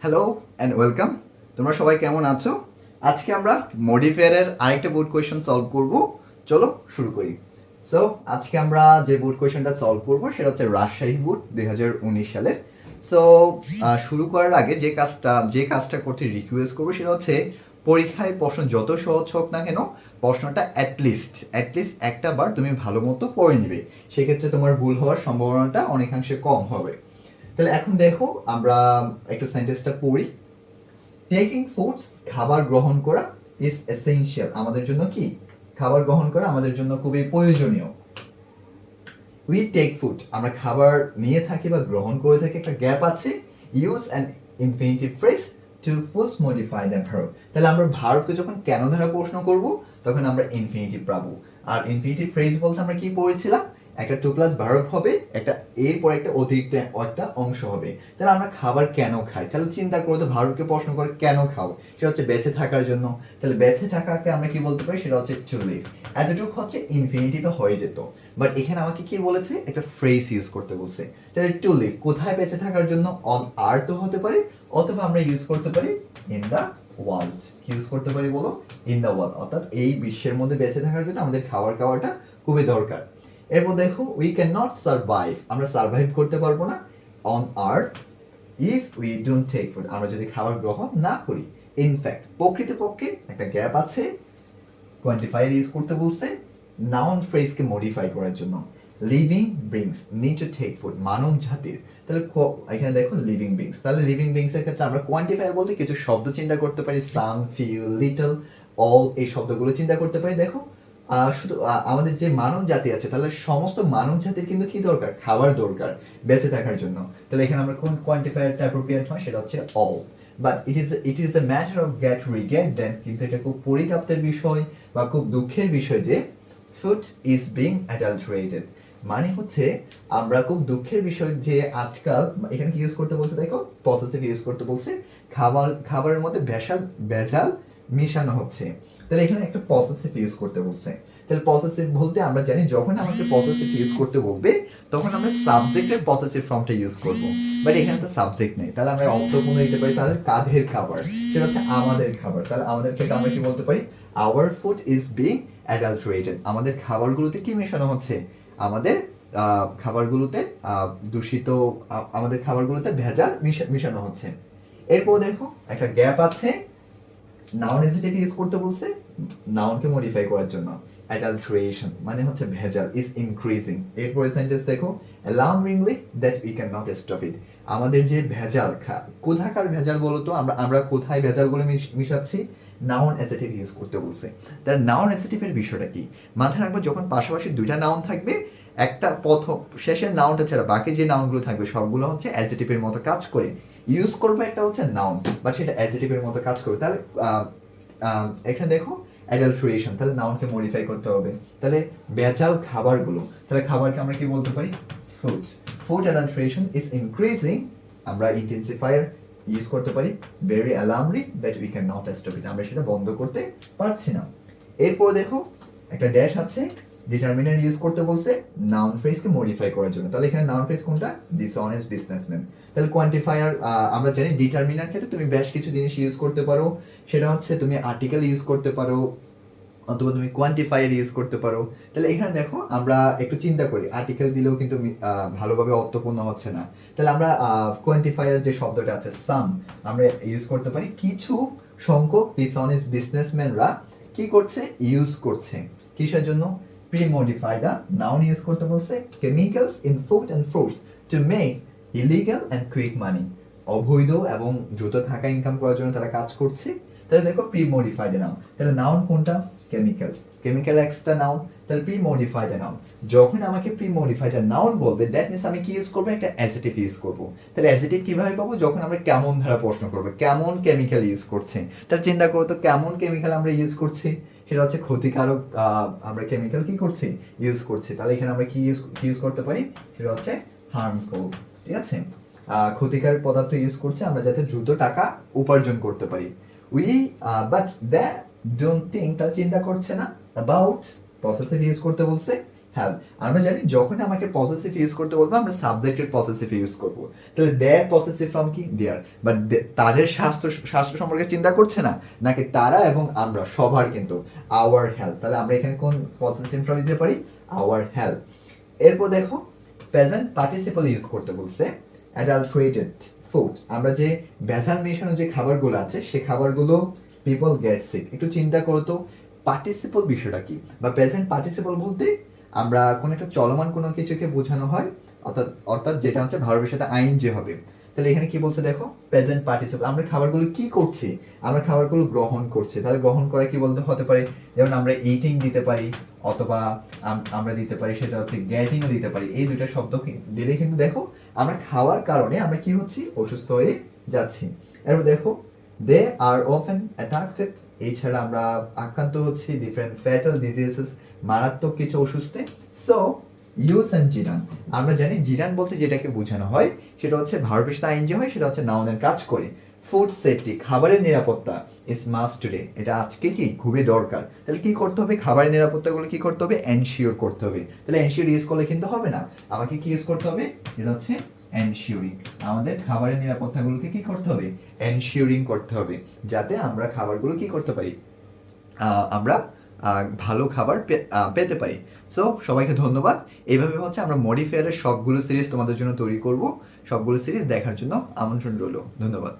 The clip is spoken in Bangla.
Hello and welcome. তোমরা সবাই কেমন আছো? আজকে আমরা মডিফায়ারের আরেকটা বোর্ড কোয়েশ্চেন সলভ করব। চলো শুরু করি। সো আজকে আমরা যে বোর্ড কোয়েশ্চেনটা সলভ করব সেটা হচ্ছে রাজশাহী বোর্ড 2019 সালের। সো শুরু করার আগে যে কাজটা করতে রিকোয়েস্ট করবো সেটা হচ্ছে পরীক্ষায় প্রশ্ন যত সহজ হোক না কেন প্রশ্নটা অ্যাটলিস্ট একটা বার তুমি ভালো মতো পড়ে নিবে, সেক্ষেত্রে তোমার ভুল হওয়ার সম্ভাবনাটা অনেকাংশে কম হবে। তাহলে এখন দেখো আমরা একটু সেন্টেন্সটা পড়ি। টেকিং ফুডস, খাবার গ্রহণ করা, ইজ এসেনশিয়াল, আমাদের জন্য কি খাবার গ্রহণ করা আমাদের জন্য খুবই প্রয়োজনীয়। উই টেক ফুড, আমরা খাবার নিয়ে থাকি বা গ্রহণ করে থাকি, একটা গ্যাপ আছে। Use an infinitive phrase to fuss modify the verb, তাহলে আমরা ভার্বকে যখন কেন দ্বারা প্রশ্ন করব তখন আমরা ইনফিনিটিভ পাবো। আর ইনফিনিটিভ ফ্রেজ বলতে আমরা কি পড়েছিলাম, একটা টু প্লাস ভার্ব হবে, একটা এরপর একটা অতিরিক্ত একটা অংশ হবে। তাহলে আমরা খাবার কেন খাই, তাহলে চিন্তা করো তো ভার্বকে প্রশ্ন করে কেন খাও, সেটা হচ্ছে বেঁচে থাকার জন্য। তাহলে বেঁচে থাকাকে আমরা কি বলতে পারি, সেটা হচ্ছে টু লিভ। এতটুকু হচ্ছে ইনফিনিটিভে হয়ে যেত, বাট এখানে আমাকে কি বলেছে, একটা ফ্রেজ ইউজ করতে বলছে। তাহলে টু লিভ কোথায় বেঁচে থাকার জন্য, অন আর্থ হতে পারে, অথবা আমরা ইউজ করতে পারি ইন দা ওয়ার্ল্ড। ইউজ করতে পারি বলো ইন দা ওয়ার্ল্ড, অর্থাৎ এই বিশ্বের মধ্যে বেঁচে থাকার জন্য আমাদের খাওয়াটা খুবই দরকার। এরপর দেখো উই ক্যান নট সার্ভাইভ, আমরা সার্ভাইভ করতে পারবো না on earth if we don't take food, আমরা যদি খাবার গ্রহণ না করি। ইনফ্যাক্ট, প্রকৃতপক্ষে একটা গ্যাপ আছে, কোয়ান্টিফায়ার ইউজ করতে বলছে নাউন ফ্রেজকে মডিফাই করার জন্য। Living beings need to take food, মানব জাতির, তাহলে এখানে দেখো লিভিং বিংস, তাহলে লিভিং বিংস এর ক্ষেত্রে আমরা কোয়ান্টিফায়ার বলতে কিছু শব্দ চিন্তা করতে পারি, সাম, ফিউ, লিটল, অল, এই শব্দগুলো চিন্তা করতে পারি। দেখো শুধু আমাদের যে মানব জাতি আছে, তাহলে সমস্ত মানব জাতির কিন্তু কি দরকার, খাবার দরকার বেঁচে থাকার জন্য। তাহলে এখানে আমরা কোন কোয়ান্টিফায়ারটা অ্যাপ্রোপ্রিয়েট হয়, সেটা হচ্ছে all. But it is a matter of get regret then, কিন্তু এটা খুব পরিতাপ্তের বিষয় বা খুব দুঃখের বিষয় যে ফুড ইজ বিং অ্যাডাল্টারেটেড, মানে হচ্ছে আমরা খুব দুঃখের বিষয় যে আজকাল এখানে কি ইউজ করতে বলছে, দেখো পসেসিভ ইউজ করতে বলছে, খাবারের মধ্যে ভেজাল মিশানো হচ্ছে। তাহলে এখানে একটা পসেসিভ ইউজ করতে বলছে। তাহলে পসেসিভ বলতে আমরা জানি যখন আমাকে পসেসিভ ইউজ করতে বলবে তখন আমরা সাবজেক্টের পসেসিভ ফর্মটা ইউজ করব, বাট এখানে তো সাবজেক্ট নেই। তাহলে আমরা অর্থপূর্ণ দিতে পারি, তাহলে কাঁধের খাবার, সেটা হচ্ছে আমাদের খাবার। তাহলে আমাদের থেকে আমরা কি বলতে পারি, our food is being adulterated, আমাদের খাবারগুলোতে কি মেশানো হচ্ছে, আমাদের খাবারগুলোতে দূষিত, আমাদের খাবারগুলোতে ভেজাল মিশানো হচ্ছে। এরপর দেখো একটা গ্যাপ আছে, নাউন এডজেক্টিভ ইউজ করতে বলছে নাউনকে মডিফাই করার জন্য। অ্যাডাল্টারেশন মানে হচ্ছে ভেজাল, ইজ ইনক্রিজিং। এরপর সেন্টেন্স দেখো alarmingly that we can not stop it, আমাদের যে ভেজাল, কোথাকার ভেজাল বলো তো, আমরা কোথায় ভেজালগুলো মিশাচ্ছি, নাউন অ্যাডজেক্টিভ ইউজ করতে বলছে। তার নাউন অ্যাডজেক্টিভের বিষয়টা কি মাথায় রাখবো, যখন পাশাপাশি দুইটা নাউন থাকবে, একটা প্রথম শেষের নাউনটা ছাড়া বাকি যে নাউনগুলো থাকবে সবগুলো হচ্ছে অ্যাডজেক্টিভের মতো কাজ করে। ইউজ করবো একটা হচ্ছে নাউন, বাট সেটা অ্যাডজেক্টিভের মতো কাজ করবে। তাহলে এখানে দেখো অ্যাডাল্টারেশন, তাহলে নাউনকে মডিফাই করতে হবে। তাহলে ভেজাল খাবারগুলো, তাহলে খাবারকে আমরা কি বলতে পারি, foods. Food adulteration is increasing, আমরা ইন্টেন্সিফায়ার ইউজ করতে পারি very alarming that we can not stop it, আমরা সেটা বন্ধ করতে পারছি না। এরপর দেখো একটা ড্যাশ আছে, ডিটারমিনার ইউজ করতে বলছে নাউন ফ্রেজকে মডিফাই করার জন্য। তাহলে এখানে নাউন ফ্রেজ কোনটা, ডিসঅনেস্ট বিজনেসম্যান। তাহলে কোয়ান্টিফায়ার আমরা জানি ডিটারমিনার ক্ষেত্রে তুমি বেশ কিছু জিনিস ইউজ করতে পারো, সেটা হচ্ছে তুমি আর্টিকেল ইউজ করতে পারো অথবা তুমি কোয়ান্টিফায়ার ইউজ করতে পারো। তাহলে এখানে দেখো আমরা একটু চিন্তা করি, আর্টিকেল দিলেও কিন্তু ভালোভাবে অর্থপূর্ণ হচ্ছে না। তাহলে আমরা কোয়ান্টিফায়ার যে শব্দটা আছে সাম, আমরা ইউজ করতে পারি কিছু সংখ্যক ডিসঅনেস্ট বিজনেসম্যানরা কি করছে, ইউজ করছে কিসের জন্য, pre-modify the noun ইউজ করতে বলছে chemicals in food and fruits to make illegal and quick money, অবৈধ এবং দ্রুত টাকা ইনকাম করার জন্য তারা কাজ করছে। তাহলে দেখো pre-modify the noun, তাহলে নাউন কোনটা, কেমিক্যালস, কেমিক্যাল একটা নাউন, তাহলে pre-modify the noun, যখন আমাকে pre-modify the noun বলবে দ্যাট মিন্স আমি কি ইউজ করব, একটা অ্যাডজেক্টিভ ইউজ করব। তাহলে অ্যাডজেক্টিভ কিভাবে পাবো, যখন আমরা কেমন ধারা প্রশ্ন করব, কেমন কেমিক্যাল ইউজ করছে। তাহলে চিন্তা করো তো কেমন কেমিক্যাল আমরা ইউজ করছি, সেটা হচ্ছে ক্ষতিকারক আমরা কেমিক্যাল কি করছি, ইউজ করছি। তাহলে এখানে আমরা কি ইউজ করতে পারি, সেটা হচ্ছে হার্মফুল, ঠিক আছে, ক্ষতিকারক পদার্থ ইউজ করছে আমরা যাতে দ্রুত টাকা উপার্জন করতে পারি। We but the don't think, তাহলে চিন্তা করছে না, অ্যাবাউট পসেসিভ ইউজ করতে বলছে হেল্প। আমরা জানি যখন আমাকে পসেসিভ ইউজ করতে বলবো আমরা সাবজেক্টের পসেসিভ ইউজ করব। তাহলে দেয়ার পসেসিভ ফর্ম কি দেয়ার, বাট তাদের স্বাস্থ্য সম্পর্কে চিন্তা করছে না, নাকি তারা এবং আমরা সবার কিন্তু আওয়ার হেলথ। তাহলে আমরা এখানে কোন পসেসিভ ফর্ম দিতে পারি, আওয়ার হেলথ। এরপর দেখো প্রেজেন্ট পার্টিসিপল ইউজ করতে বলছে, অ্যাডাল্ট্রেটেড ফুড। আমরা যে ভেজাল মেশানো যে খাবারগুলো আছে সেই খাবারগুলো পিপল গেট সিক। একটু চিন্তা করো তো পার্টিসিপল বিষয়টা কি, বা প্রেজেন্ট পার্টিসিপল বলতে আমরা কোন একটা চলমান কোনো কিছুকে বোঝানো হয়, অর্থাৎ অর্থাৎ যেটা হচ্ছে ভার্বের সাথে আইন যে হবে। তাহলে এখানে কি বলছে দেখো প্রেজেন্ট পার্টিসিপল, আমরা খাবারগুলো কি করছি, আমরা খাবারগুলো গ্রহণ করছি। তাহলে গ্রহণ করা কি বলতে হতে পারে, যেমন আমরা ইটিং দিতে পারি, অথবা আমরা দিতে পারি সেটা হচ্ছে গেটিংও দিতে পারি। এই দুইটা শব্দ দিলে কিন্তু দেখো আমরা খাওয়ার কারণে আমরা কি হচ্ছি, অসুস্থ হয়ে যাচ্ছি। এরপর দেখো দে আর অফেন অ্যাটাকটেড, এছাড়া আমরা আক্রান্ত হচ্ছি ডিফারেন্ট ফ্যাটাল ডিজিজেস, মারাত্মক কিছু অসুস্থে। সো ইউজ অ্যান্ড জিরান, আমরা জানি জিরান বলতে যেটাকে বোঝানো হয় সেটা হচ্ছে ভার্বের সাথে আইন যে হয় সেটা হচ্ছে নাউনের কাজ করে। ফুড সেফটি, খাবারের নিরাপত্তা ইজ মাস্ট টুডে, এটা আজকে কি খুবই দরকার। তাহলে কি করতে হবে, খাবারের নিরাপত্তাগুলো কি করতে হবে, এনশিওর করতে হবে। তাহলে এনশিওর ইউজ করলে কিন্তু হবে না, আমাকে কি ইউজ করতে হবে, এটা হচ্ছে এনশিওরিং। আমাদের খাবারের নিরাপত্তাগুলোকে কি করতে হবে, এনশিওরিং করতে হবে, যাতে আমরা খাবারগুলো কি করতে পারি, আমরা ভালো খাবার পেতে পারি। সো সবাইকে ধন্যবাদ। এইভাবে হচ্ছে আমরা মডিফায়ারের সবগুলো সিরিজ তোমাদের জন্য তৈরি করব। সবগুলো সিরিজ দেখার জন্য আমন্ত্রণ রইল। ধন্যবাদ।